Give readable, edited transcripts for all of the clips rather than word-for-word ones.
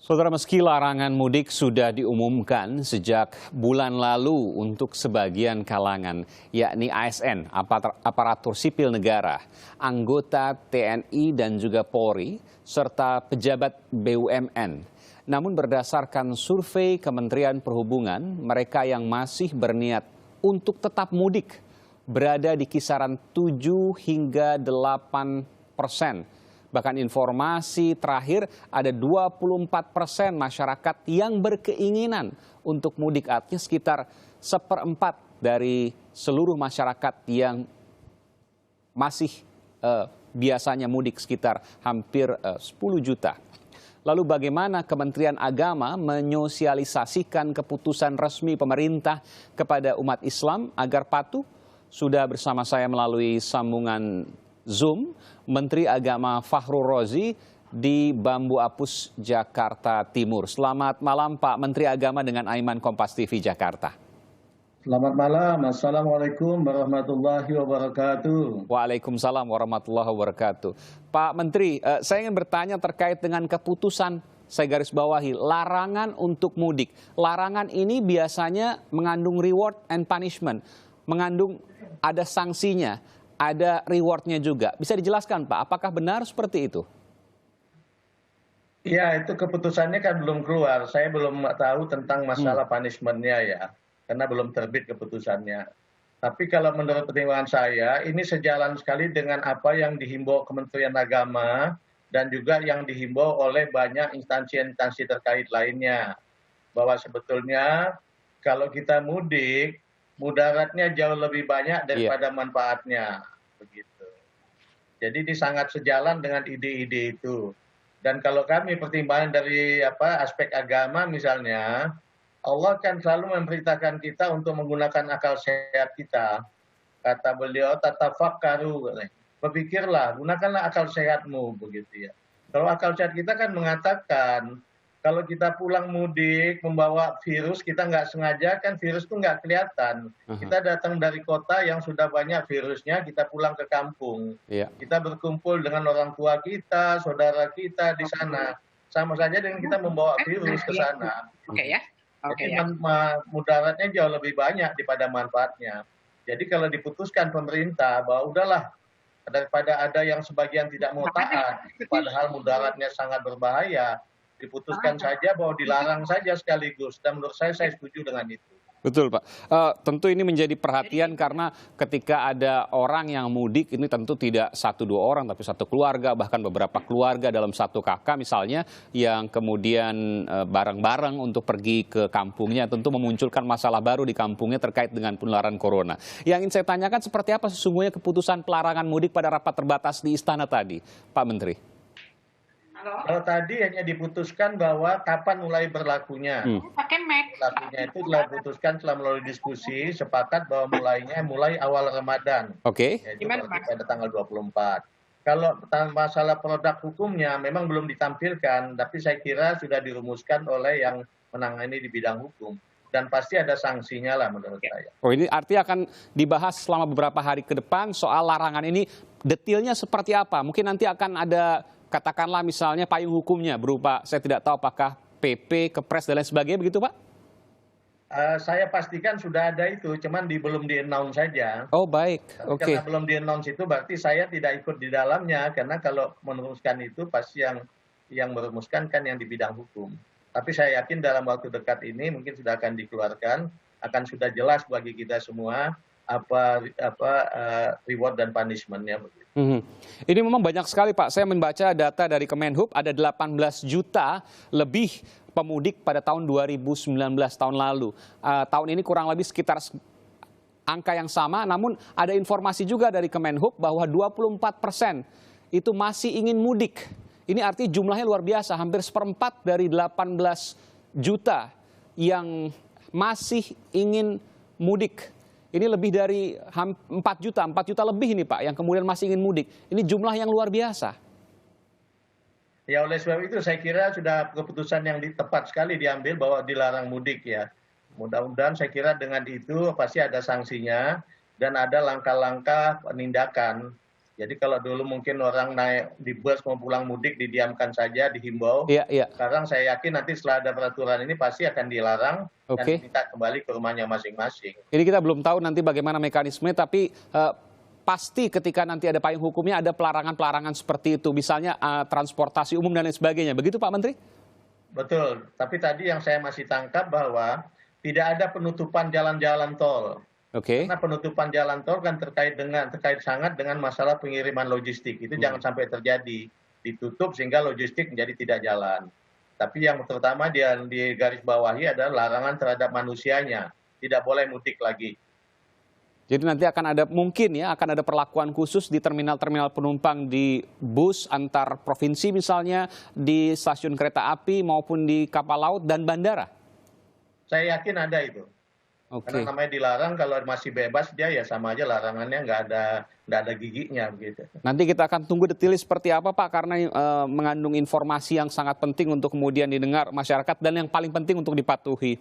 Saudara, meski larangan mudik sudah diumumkan sejak bulan lalu untuk sebagian kalangan, yakni ASN, aparatur sipil negara, anggota TNI dan juga Polri, serta pejabat BUMN. Namun berdasarkan survei Kementerian Perhubungan, mereka yang masih berniat untuk tetap mudik berada di kisaran 7 hingga 8%. Bahkan informasi terakhir ada 24% masyarakat yang berkeinginan untuk mudik, artinya sekitar 1/4 dari seluruh masyarakat yang masih biasanya mudik, sekitar hampir 10 juta. Lalu bagaimana Kementerian Agama menyosialisasikan keputusan resmi pemerintah kepada umat Islam agar patuh? Sudah bersama saya melalui sambungan Zoom, Menteri Agama Fakhrul Razi di Bambu Apus, Jakarta Timur. Selamat malam Pak Menteri Agama dengan Aiman, Kompas TV Jakarta. Selamat malam, Assalamualaikum warahmatullahi wabarakatuh. Waalaikumsalam warahmatullahi wabarakatuh. Pak Menteri, saya ingin bertanya terkait dengan keputusan, saya garis bawahi, larangan untuk mudik. Larangan ini biasanya mengandung reward and punishment, mengandung ada sanksinya, ada rewardnya juga. Bisa dijelaskan Pak, apakah benar seperti itu? Ya, itu keputusannya kan belum keluar. Saya belum tahu tentang masalah punishment-nya ya, karena belum terbit keputusannya. Tapi kalau menurut pertimbangan saya, ini sejalan sekali dengan apa yang dihimbau Kementerian Agama dan juga yang dihimbau oleh banyak instansi-instansi terkait lainnya. Bahwa sebetulnya kalau kita mudik, mudaratnya jauh lebih banyak daripada manfaatnya. Begitu. Jadi ini sangat sejalan dengan ide-ide itu. Dan kalau kami pertimbangan dari aspek agama misalnya, Allah kan selalu memerintahkan kita untuk menggunakan akal sehat kita. Kata beliau, tatafakkaru, berpikirlah, gunakanlah akal sehatmu, begitu ya. Kalau akal sehat kita kan mengatakan, kalau kita pulang mudik membawa virus, kita nggak sengaja, kan virus itu nggak kelihatan. Kita datang dari kota yang sudah banyak virusnya, kita pulang ke kampung. Kita berkumpul dengan orang tua kita, saudara kita di sana. Sama saja dengan kita membawa virus ke sana. Jadi mudaratnya jauh lebih banyak daripada manfaatnya. Jadi kalau diputuskan pemerintah bahwa udahlah, daripada ada yang sebagian tidak mau taat, padahal mudaratnya sangat berbahaya, diputuskan saja bahwa dilarang saja sekaligus, dan menurut saya setuju dengan itu. Betul Pak, tentu ini menjadi perhatian karena ketika ada orang yang mudik ini tentu tidak 1-2 orang tapi satu keluarga, bahkan beberapa keluarga dalam satu kakak misalnya yang kemudian bareng-bareng untuk pergi ke kampungnya, tentu memunculkan masalah baru di kampungnya terkait dengan penularan corona. Yang ingin saya tanyakan, seperti apa sesungguhnya keputusan pelarangan mudik pada rapat terbatas di Istana tadi, Pak Menteri? Kalau tadi hanya diputuskan bahwa kapan mulai berlakunya. Berlakunya itu telah diputuskan setelah melalui diskusi, sepakat bahwa mulai awal Ramadan. Yaitu pada tanggal 24. Kalau masalah produk hukumnya memang belum ditampilkan, tapi saya kira sudah dirumuskan oleh yang menangani di bidang hukum. Dan pasti ada sanksinya lah menurut saya. Oh, ini artinya akan dibahas selama beberapa hari ke depan soal larangan ini, detailnya seperti apa? Mungkin nanti akan ada, katakanlah misalnya payung hukumnya berupa, saya tidak tahu apakah PP, Kepres dan lain sebagainya, begitu Pak? Saya pastikan sudah ada itu, cuman belum di-announce saja. Oh baik, oke. Karena belum di-announce itu berarti saya tidak ikut di dalamnya, karena kalau merumuskan itu pasti yang merumuskan kan yang di bidang hukum. Tapi saya yakin dalam waktu dekat ini mungkin sudah akan dikeluarkan, akan sudah jelas bagi kita semua apa reward dan punishment-nya. Ini memang banyak sekali Pak, saya membaca data dari Kemenhub ada 18 juta lebih pemudik pada tahun 2019 tahun lalu. Tahun ini kurang lebih sekitar angka yang sama, namun ada informasi juga dari Kemenhub bahwa 24% itu masih ingin mudik. Ini artinya jumlahnya luar biasa, hampir 1/4 dari 18 juta yang masih ingin mudik. Ini lebih dari 4 juta lebih ini Pak, yang kemudian masih ingin mudik. Ini jumlah yang luar biasa. Ya oleh sebab itu saya kira sudah keputusan yang tepat sekali diambil bahwa dilarang mudik ya. Mudah-mudahan saya kira dengan itu pasti ada sanksinya dan ada langkah-langkah penindakan. Jadi kalau dulu mungkin orang naik di bus mau pulang mudik didiamkan saja, dihimbau. Iya, iya. Sekarang saya yakin nanti setelah ada peraturan ini pasti akan dilarang dan Oke. diminta kembali ke rumahnya masing-masing. Jadi kita belum tahu nanti bagaimana mekanisme, tapi pasti ketika nanti ada payung hukumnya ada pelarangan-pelarangan seperti itu, misalnya transportasi umum dan lain sebagainya. Begitu Pak Menteri? Betul, tapi tadi yang saya masih tangkap bahwa tidak ada penutupan jalan-jalan tol. Oke. Karena penutupan jalan tol kan terkait sangat dengan masalah pengiriman logistik. Itu jangan sampai terjadi. Ditutup sehingga logistik menjadi tidak jalan. Tapi yang terutama di garis bawahi adalah larangan terhadap manusianya. Tidak boleh mudik lagi. Jadi nanti akan ada perlakuan khusus di terminal-terminal penumpang di bus antar provinsi misalnya, di stasiun kereta api maupun di kapal laut dan bandara. Saya yakin ada itu. Oke. Karena namanya dilarang, kalau masih bebas dia ya sama aja larangannya nggak ada giginya begitu. Nanti kita akan tunggu detailnya seperti apa Pak, karena mengandung informasi yang sangat penting untuk kemudian didengar masyarakat dan yang paling penting untuk dipatuhi.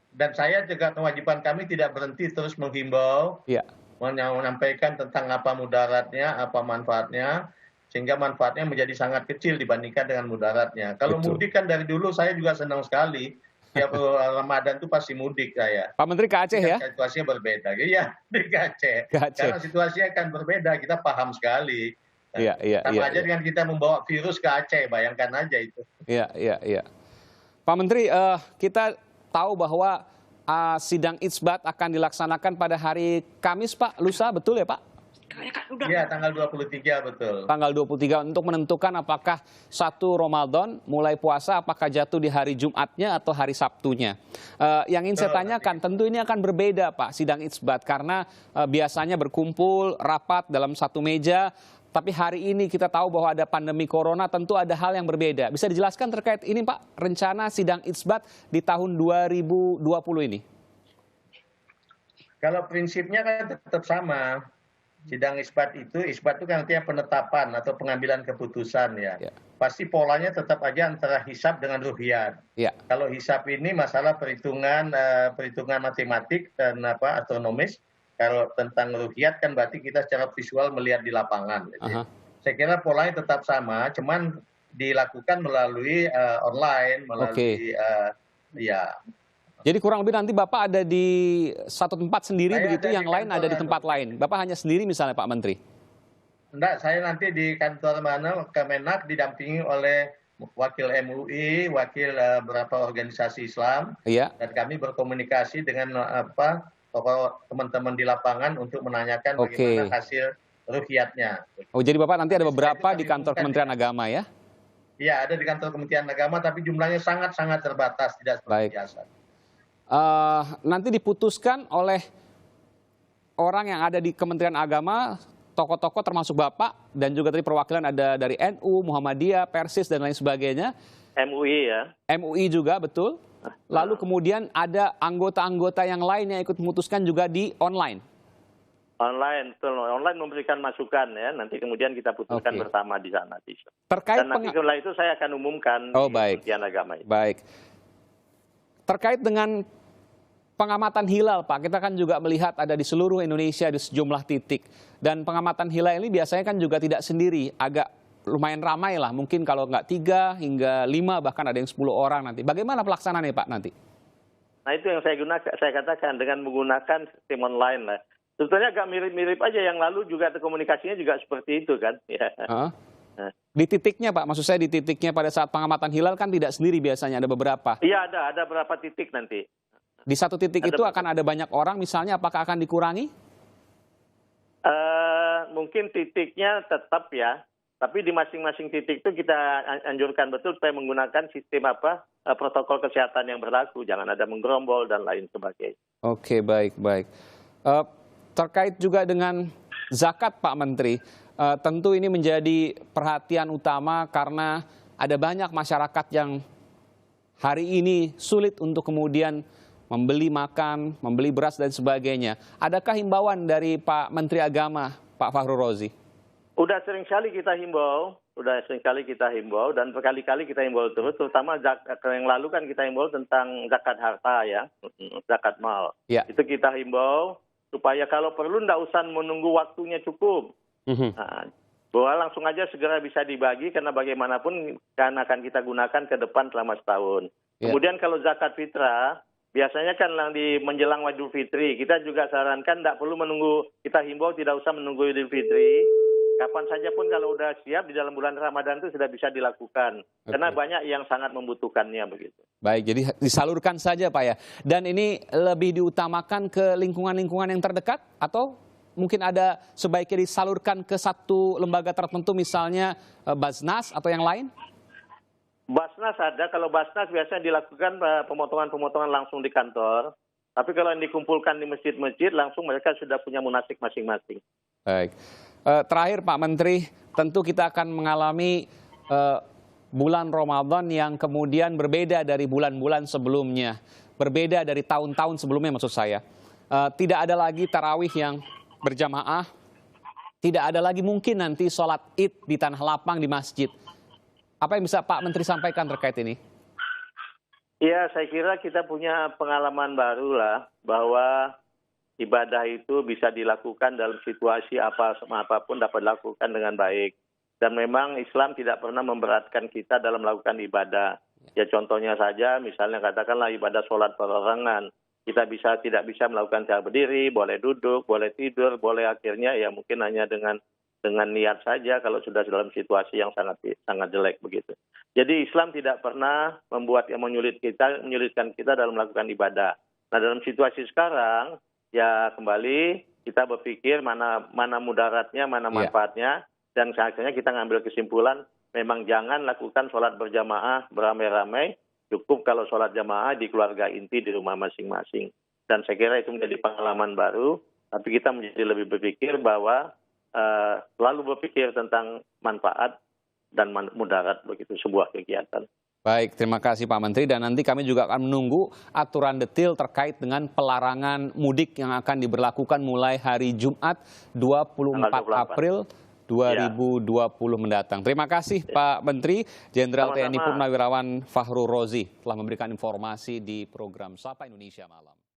Dan saya juga kewajiban kami tidak berhenti terus menghimbau, Ya. menyampaikan tentang apa mudaratnya, apa manfaatnya, sehingga manfaatnya menjadi sangat kecil dibandingkan dengan mudaratnya. Kalau Betul. mudik kan dari dulu saya juga senang sekali. Tiap Ramadan itu pasti mudik saya. Pak Menteri ke Aceh ya? Situasinya berbeda. Iya, di Aceh. Ke Aceh. Karena situasinya akan berbeda, kita paham sekali. Iya, iya, Sama iya. aja dengan kita membawa virus ke Aceh, bayangkan aja itu. Iya, iya, iya. Pak Menteri, kita tahu bahwa sidang isbat akan dilaksanakan pada hari Kamis, Pak, lusa, betul ya, Pak? Iya, tanggal 23 betul. Tanggal 23 untuk menentukan apakah 1 Ramadan mulai puasa apakah jatuh di hari Jumatnya atau hari Sabtunya. Yang ingin saya tanyakan, tentu ini akan berbeda Pak sidang isbat karena biasanya berkumpul rapat dalam satu meja, tapi hari ini kita tahu bahwa ada pandemi corona, tentu ada hal yang berbeda. Bisa dijelaskan terkait ini Pak, rencana sidang isbat di tahun 2020 ini? Kalau prinsipnya kan tetap sama. Sidang isbat itu kan artinya penetapan atau pengambilan keputusan ya. Pasti polanya tetap aja antara hisab dengan ruhyat. Ya. Kalau hisab ini masalah perhitungan matematik dan astronomis. Kalau tentang ruhyat kan berarti kita secara visual melihat di lapangan. Saya kira polanya tetap sama, cuman dilakukan melalui online, melalui ya. Jadi kurang lebih nanti Bapak ada di satu tempat sendiri begitu, yang lain ada di tempat lain. Bapak hanya sendiri misalnya Pak Menteri? Enggak, saya nanti di kantor Kemenak didampingi oleh wakil MUI, wakil beberapa organisasi Islam, Iya. dan kami berkomunikasi dengan teman-teman di lapangan untuk menanyakan bagaimana hasil ruhyatnya. Oh, jadi Bapak nanti ada beberapa di kantor Kementerian Agama ya? Iya, ada di kantor Kementerian Agama, tapi jumlahnya sangat-sangat terbatas, tidak seperti biasa. Nanti diputuskan oleh orang yang ada di Kementerian Agama, tokoh-tokoh termasuk Bapak, dan juga tadi perwakilan ada dari NU, Muhammadiyah, Persis, dan lain sebagainya. MUI ya. MUI juga, betul. Lalu kemudian ada anggota-anggota yang lain yang ikut memutuskan juga di online. Online, betul. Online memberikan masukan ya. Nanti kemudian kita putuskan bersama di sana. Terkait dan nanti setelah itu saya akan umumkan di Kementerian Agama. Baik. Terkait dengan pengamatan hilal, Pak, kita kan juga melihat ada di seluruh Indonesia di sejumlah titik. Dan pengamatan hilal ini biasanya kan juga tidak sendiri, agak lumayan ramai lah. Mungkin kalau nggak 3 hingga 5, bahkan ada yang 10 orang nanti. Bagaimana pelaksanaannya, Pak, nanti? Nah, itu yang saya katakan dengan menggunakan sistem online lah. Sebetulnya agak mirip-mirip aja, yang lalu juga komunikasinya juga seperti itu kan. Ya. Di titiknya, Pak, maksud saya di titiknya pada saat pengamatan hilal kan tidak sendiri biasanya, ada beberapa. Iya, ada beberapa titik nanti. Di satu titik itu akan ada banyak orang misalnya, apakah akan dikurangi? Mungkin titiknya tetap ya, tapi di masing-masing titik itu kita anjurkan betul supaya menggunakan sistem protokol kesehatan yang berlaku, jangan ada menggerombol dan lain sebagainya. Oke, baik. Terkait juga dengan zakat, Pak Menteri, tentu ini menjadi perhatian utama karena ada banyak masyarakat yang hari ini sulit untuk kemudian membeli makan, membeli beras dan sebagainya. Adakah himbauan dari Pak Menteri Agama, Pak Fahru Rozi? Udah sering kali kita himbau, dan berkali-kali kita himbau terus, terutama yang lalu kan kita himbau tentang zakat harta ya, zakat mal. Ya. Itu kita himbau supaya kalau perlu tidak usah menunggu waktunya cukup. Nah, bahwa langsung aja segera bisa dibagi karena bagaimanapun kan akan kita gunakan ke depan selama setahun. Ya. Kemudian kalau zakat fitrah, biasanya kan di menjelang Idul Fitri, kita juga sarankan tidak perlu menunggu, kita himbau tidak usah menunggu Idul Fitri. Kapan saja pun kalau udah siap di dalam bulan Ramadan itu sudah bisa dilakukan. Karena banyak yang sangat membutuhkannya begitu. Baik, jadi disalurkan saja Pak ya. Dan ini lebih diutamakan ke lingkungan-lingkungan yang terdekat atau mungkin ada sebaiknya disalurkan ke satu lembaga tertentu misalnya Basnas atau yang lain? Basnas ada, kalau Basnas biasanya dilakukan pemotongan-pemotongan langsung di kantor. Tapi kalau yang dikumpulkan di masjid-masjid langsung mereka sudah punya munasik masing-masing. Baik. Terakhir Pak Menteri, tentu kita akan mengalami bulan Ramadan yang kemudian berbeda dari bulan-bulan sebelumnya. Berbeda dari tahun-tahun sebelumnya maksud saya. Tidak ada lagi tarawih yang berjamaah. Tidak ada lagi mungkin nanti sholat id di tanah lapang di masjid. Apa yang bisa Pak Menteri sampaikan terkait ini? Ya, saya kira kita punya pengalaman baru lah bahwa ibadah itu bisa dilakukan dalam situasi apapun dapat dilakukan dengan baik. Dan memang Islam tidak pernah memberatkan kita dalam melakukan ibadah. Ya contohnya saja, misalnya katakanlah ibadah sholat perorangan. Kita tidak bisa melakukan cara berdiri, boleh duduk, boleh tidur, boleh akhirnya ya mungkin hanya dengan niat saja kalau sudah dalam situasi yang sangat jelek begitu. Jadi Islam tidak pernah membuat yang menyulitkan kita dalam melakukan ibadah. Nah dalam situasi sekarang, ya kembali kita berpikir mana mudaratnya, mana manfaatnya, dan akhirnya kita ngambil kesimpulan memang jangan lakukan sholat berjamaah beramai-ramai, cukup kalau sholat jamaah di keluarga inti di rumah masing-masing. Dan saya kira itu menjadi pengalaman baru, tapi kita menjadi lebih berpikir bahwa selalu berpikir tentang manfaat dan mudarat begitu sebuah kegiatan. Baik, terima kasih Pak Menteri, dan nanti kami juga akan menunggu aturan detail terkait dengan pelarangan mudik yang akan diberlakukan mulai hari Jumat 24 April 2020 mendatang. Terima kasih Pak Menteri, Jenderal TNI Purnawirawan Fahru Rozi telah memberikan informasi di program Sapa Indonesia Malam.